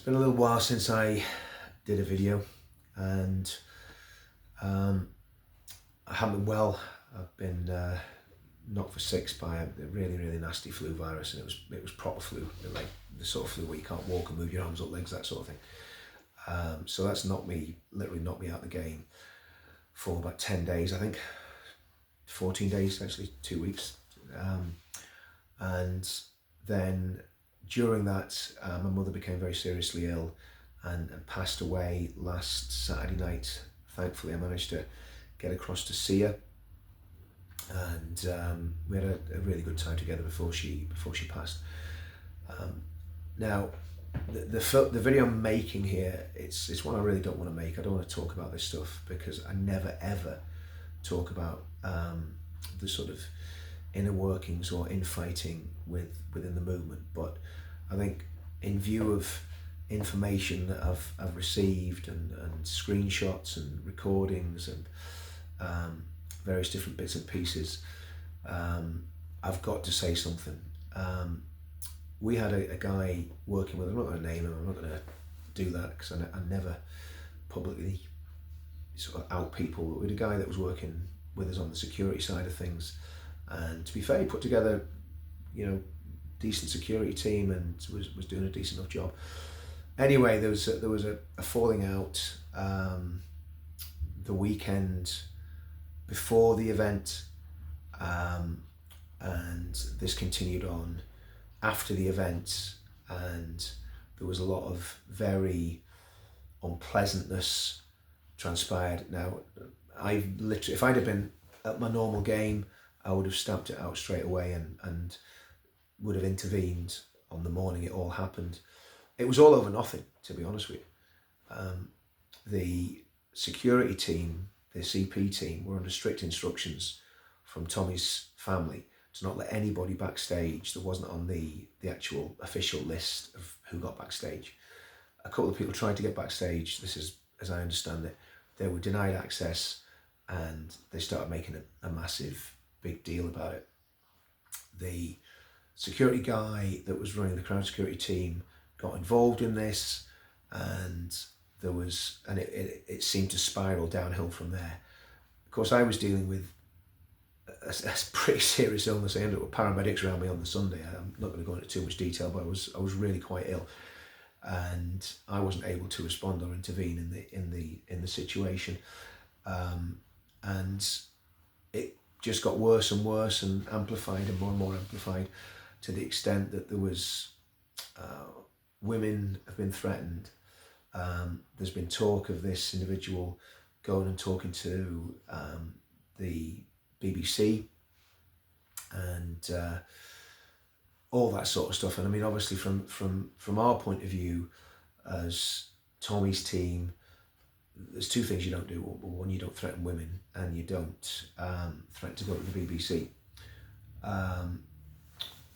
It's been a little while since I did a video, and I haven't been well. I've been knocked for six by a really nasty flu virus, and it was proper flu, like the sort of flu where you can't walk and move your arms or legs, that sort of thing. So that's literally knocked me out of the game for about 10 days, I think. 14 days, actually, 2 weeks. And then during that, my mother became very seriously ill and passed away last Saturday night. Thankfully, I managed to get across to see her, and we had a really good time together before she passed. Now, the video I'm making here, it's one I really don't want to make. I don't want to talk about this stuff because I never ever talk about the sort of inner workings or infighting within the movement. But I think in view of information that I've received and screenshots and recordings and various different bits and pieces, I've got to say something. We had a guy working with, I'm not going to name him, I'm not going to do that because I never publicly sort of out people. But we had a guy that was working with us on the security side of things, and to be fair, he put together, decent security team and was doing a decent enough job. Anyway, there was a falling out the weekend before the event, and this continued on after the event, and there was a lot of very unpleasantness transpired. Now, if I'd have been at my normal game, I would have stamped it out straight away and would have intervened on the morning it all happened. It was all over nothing, to be honest with you. The security team, the CP team, were under strict instructions from Tommy's family to not let anybody backstage that wasn't on the actual official list of who got backstage. A couple of people tried to get backstage. This is, as I understand it, they were denied access, and they started making a massive big deal about it. The security guy that was running the crowd security team got involved in this, and it seemed to spiral downhill from there. Of course, I was dealing with a pretty serious illness. I ended up with paramedics around me on the Sunday. I'm not going to go into too much detail, but I was really quite ill, and I wasn't able to respond or intervene in the situation, and it just got worse and worse and amplified and more amplified, to the extent that there was women have been threatened. There's been talk of this individual going and talking to the BBC and all that sort of stuff. And I mean, obviously from our point of view as Tommy's team, there's two things you don't do. One, you don't threaten women, and you don't threaten to go to the BBC.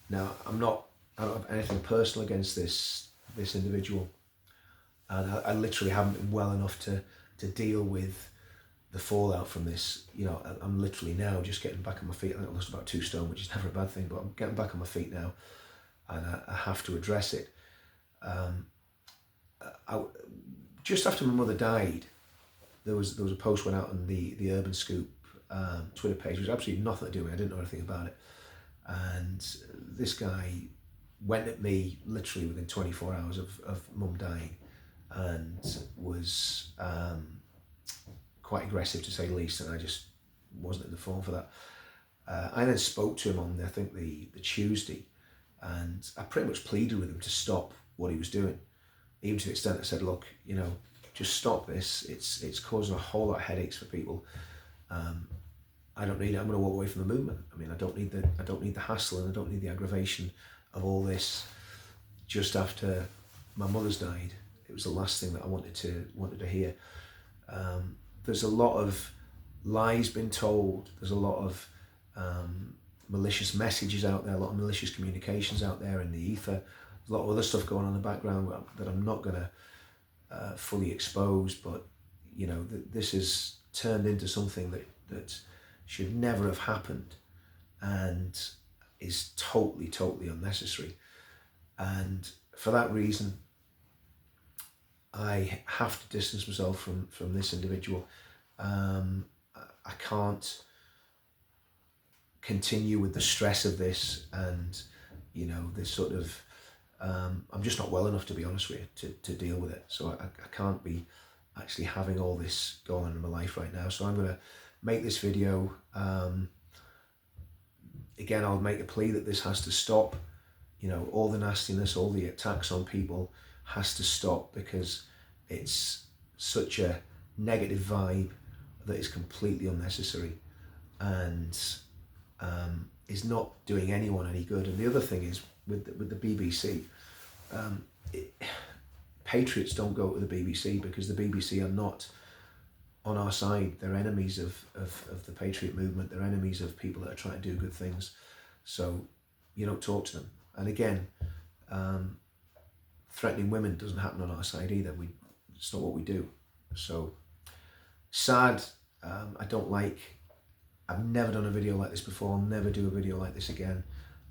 Now, I don't have anything personal against this individual, and I literally haven't been well enough to deal with the fallout from this. I'm literally now just getting back on my feet. I think I lost about 2 stone, which is never a bad thing, but I'm getting back on my feet now, and I have to address it. Just after my mother died, there was a post went out on the Urban Scoop Twitter page. It was absolutely nothing to do with it. I didn't know anything about it, and this guy went at me literally within 24 hours of mum dying, and was quite aggressive, to say the least, and I just wasn't in the form for that. I then spoke to him on, I think, the Tuesday, and I pretty much pleaded with him to stop what he was doing, even to the extent I said, look, just stop this. It's causing a whole lot of headaches for people. I don't need it. I'm going to walk away from the movement. I mean, I don't need the hassle, and I don't need the aggravation of all this just after my mother's died. It was the last thing that I wanted to hear. There's a lot of lies been told. There's a lot of malicious messages out there, a lot of malicious communications out there in the ether. There's a lot of other stuff going on in the background that I'm not going to fully expose, but this has turned into something that should never have happened, and is totally unnecessary. And for that reason, I have to distance myself from this individual. I can't continue with the stress of this, and this sort of I'm just not well enough, to be honest with you, to deal with it. So I can't be actually having all this going on in my life right now. So I'm going to make this video. Again, I'll make a plea that this has to stop. All the nastiness, all the attacks on people has to stop, because it's such a negative vibe that is completely unnecessary and is not doing anyone any good. And the other thing is with the BBC, patriots don't go to the BBC, because the BBC are not on our side. They're enemies of the patriot movement. They're enemies of people that are trying to do good things. So you don't talk to them. And again, threatening women doesn't happen on our side either. It's not what we do. So sad. I've never done a video like this before. I'll never do a video like this again.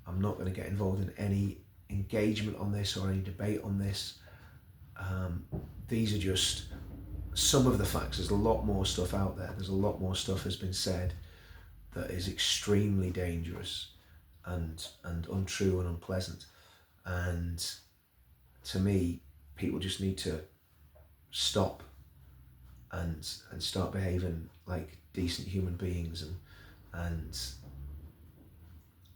I'm not going to get involved in any engagement on this or any debate on this. These are just some of the facts. There's a lot more stuff out there. There's a lot more stuff has been said that is extremely dangerous and untrue and unpleasant. And to me, people just need to stop and start behaving like decent human beings. And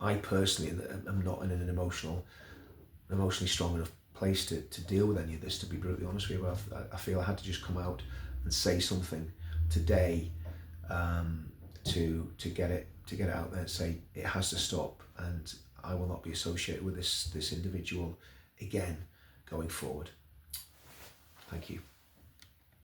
I personally am not in an emotionally strong enough place to deal with any of this, to be brutally honest with you. I feel I had to just come out and say something today to get it out there and say it has to stop, and I will not be associated with this individual again going forward. Thank you.